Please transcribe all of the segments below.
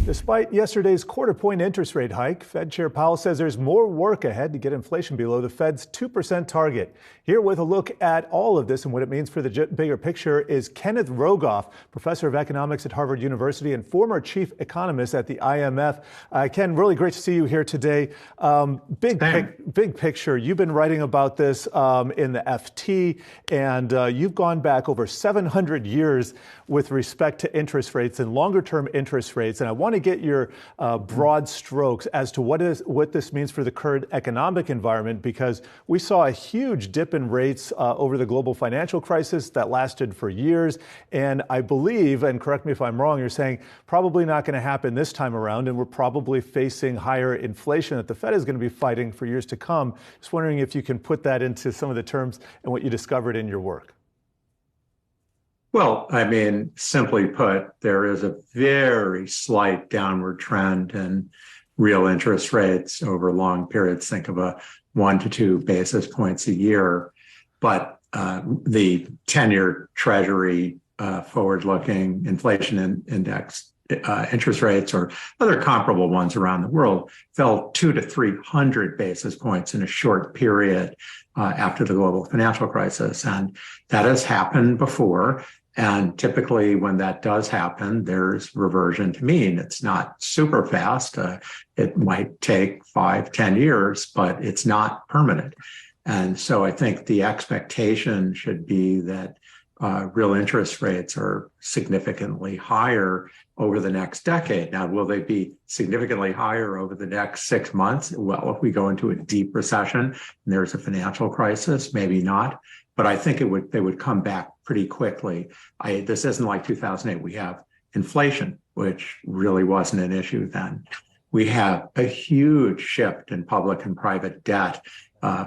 Despite yesterday's quarter-point interest rate hike, Fed Chair Powell says there's more work ahead to get inflation below the Fed's 2% target. Here with a look at all of this and what it means for the bigger picture is Kenneth Rogoff, professor of economics at Harvard University and former chief economist at the IMF. Ken, really great to see you here today. Big picture. You've been writing about this in the FT, and you've gone back over 700 years with respect to interest rates and longer-term interest rates. And I want to get your broad strokes as to what this means for the current economic environment, because we saw a huge dip in rates over the global financial crisis that lasted for years. And I believe, and correct me if I'm wrong, you're saying probably not going to happen this time around, and we're probably facing higher inflation that the Fed is going to be fighting for years to come. Just wondering if you can put that into some of the terms and what you discovered in your work. Well, I mean, simply put, there is a very slight downward trend in real interest rates over long periods. Think of a 1 to 2 basis points a year. But the 10-year Treasury forward-looking inflation index interest rates or other comparable ones around the world fell 200 to 300 basis points in a short period after the global financial crisis. And that has happened before. And typically when that does happen, there's reversion to mean. It's not super fast. It might take 5-10 years, but it's not permanent. And so I think the expectation should be that real interest rates are significantly higher over the next decade. Now, will they be significantly higher over the next 6 months? Well, if we go into a deep recession and there's a financial crisis, maybe not. But I think they would come back pretty quickly. This isn't like 2008. We have inflation, which really wasn't an issue then. We have a huge shift in public and private debt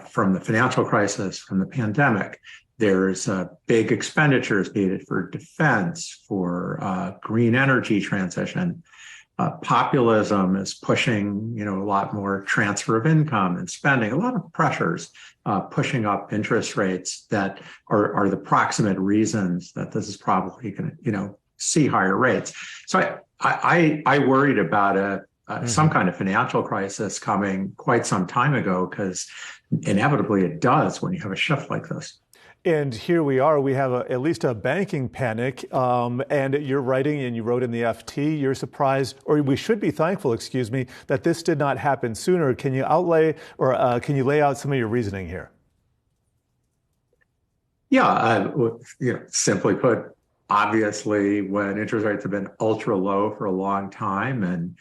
from the financial crisis, from the pandemic. There's big expenditures needed for defense, for green energy transition. Populism is pushing, a lot more transfer of income and spending, a lot of pressures pushing up interest rates that are the proximate reasons that this is probably going to, see higher rates. So I worried about some kind of financial crisis coming quite some time ago, because inevitably it does when you have a shift like this. And here we are, we have at least a banking panic, and you're writing, and you wrote in the FT, you're surprised, or we should be thankful, that this did not happen sooner. Can you can you lay out some of your reasoning here? Yeah, simply put, obviously when interest rates have been ultra low for a long time, and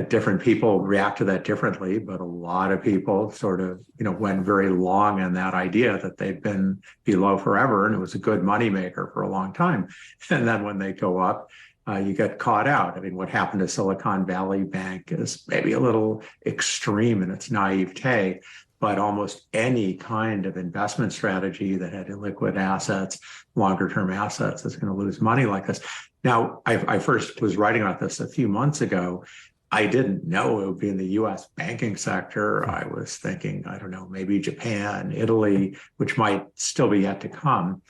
different people react to that differently, but a lot of people sort of, went very long on that idea that they've been below forever, and it was a good moneymaker for a long time. And then when they go up, you get caught out. I mean, what happened to Silicon Valley Bank is maybe a little extreme in its naivete, but almost any kind of investment strategy that had illiquid assets, longer-term assets, is going to lose money like this. Now, I first was writing about this a few months ago. I didn't know it would be in the U.S. banking sector. I was thinking, I don't know, maybe Japan, Italy, which might still be yet to come.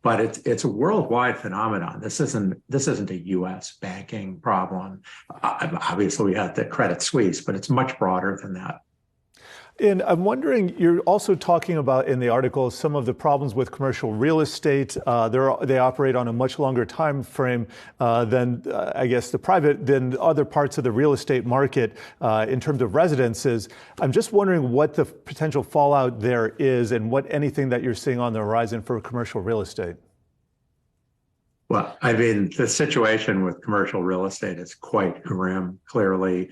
But it's a worldwide phenomenon. This isn't a U.S. banking problem. Obviously, we had the Credit Suisse, but it's much broader than that. And I'm wondering, you're also talking about in the article some of the problems with commercial real estate. They operate on a much longer time frame than, than other parts of the real estate market in terms of residences. I'm just wondering what the potential fallout there is, and what anything that you're seeing on the horizon for commercial real estate. Well, I mean, the situation with commercial real estate is quite grim, clearly.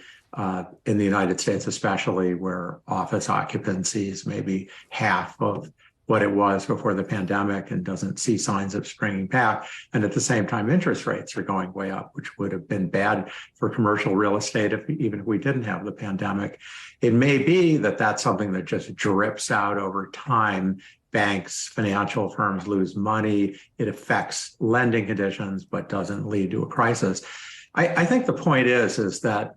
In the United States, especially, where office occupancy is maybe half of what it was before the pandemic and doesn't see signs of springing back. And at the same time, interest rates are going way up, which would have been bad for commercial real estate even if we didn't have the pandemic. It may be that that's something that just drips out over time. Banks, financial firms lose money. It affects lending conditions, but doesn't lead to a crisis. I think the point is that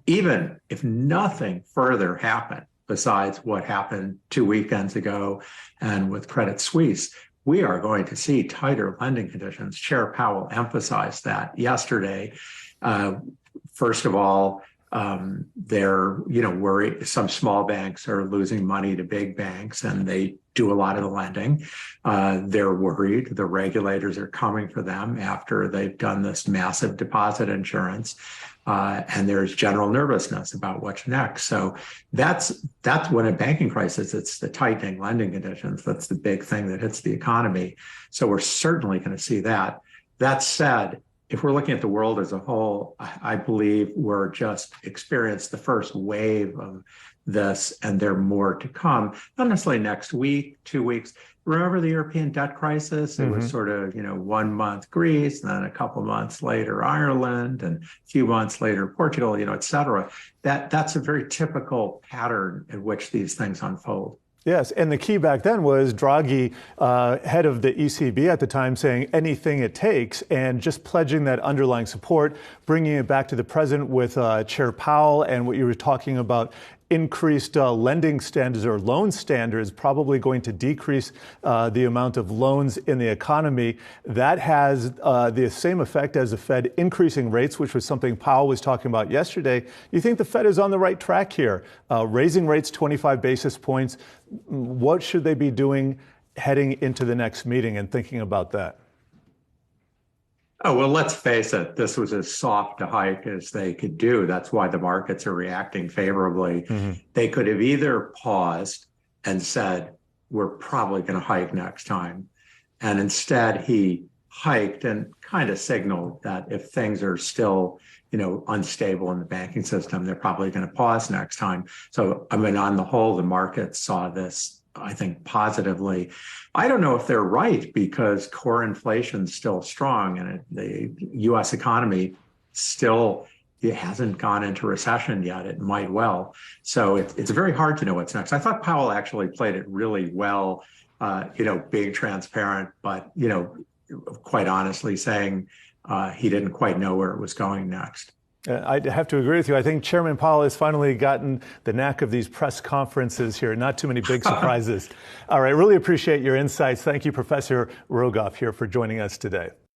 even if nothing further happened besides what happened 2 weekends ago and with Credit Suisse, we are going to see tighter lending conditions. Chair Powell emphasized that yesterday. first of all, they're, worried. Some small banks are losing money to big banks, and they do a lot of the lending. They're worried. The regulators are coming for them after they've done this massive deposit insurance. And there's general nervousness about what's next. So that's when a banking crisis, it's the tightening lending conditions. That's the big thing that hits the economy. So we're certainly going to see that. That said, if we're looking at the world as a whole, I believe we're just experienced the first wave of this, and there are more to come. Not necessarily next week, 2 weeks. Remember the European debt crisis? It was sort of, 1 month Greece, and then a couple months later Ireland, and a few months later Portugal, et cetera. That's a very typical pattern in which these things unfold. Yes, and the key back then was Draghi, head of the ECB at the time, saying anything it takes, and just pledging that underlying support, bringing it back to the present with Chair Powell and what you were talking about, increased lending standards or loan standards, probably going to decrease the amount of loans in the economy. That has the same effect as the Fed increasing rates, which was something Powell was talking about yesterday. You think the Fed is on the right track here, raising rates 25 basis points? What should they be doing heading into the next meeting and thinking about that? Oh, well, let's face it, this was as soft a hike as they could do. That's why the markets are reacting favorably. They could have either paused and said, we're probably going to hike next time. And instead, he hiked and kind of signaled that if things are still, unstable in the banking system, they're probably going to pause next time. So, on the whole, the market saw this, I think, positively. I don't know if they're right, because core inflation's still strong, and the U.S. economy still, it hasn't gone into recession yet. It might well. So it's very hard to know what's next. I thought Powell actually played it really well, being transparent, but, quite honestly saying he didn't quite know where it was going next. I have to agree with you. I think Chairman Powell has finally gotten the knack of these press conferences here. Not too many big surprises. All right. Really appreciate your insights. Thank you, Professor Rogoff, here for joining us today.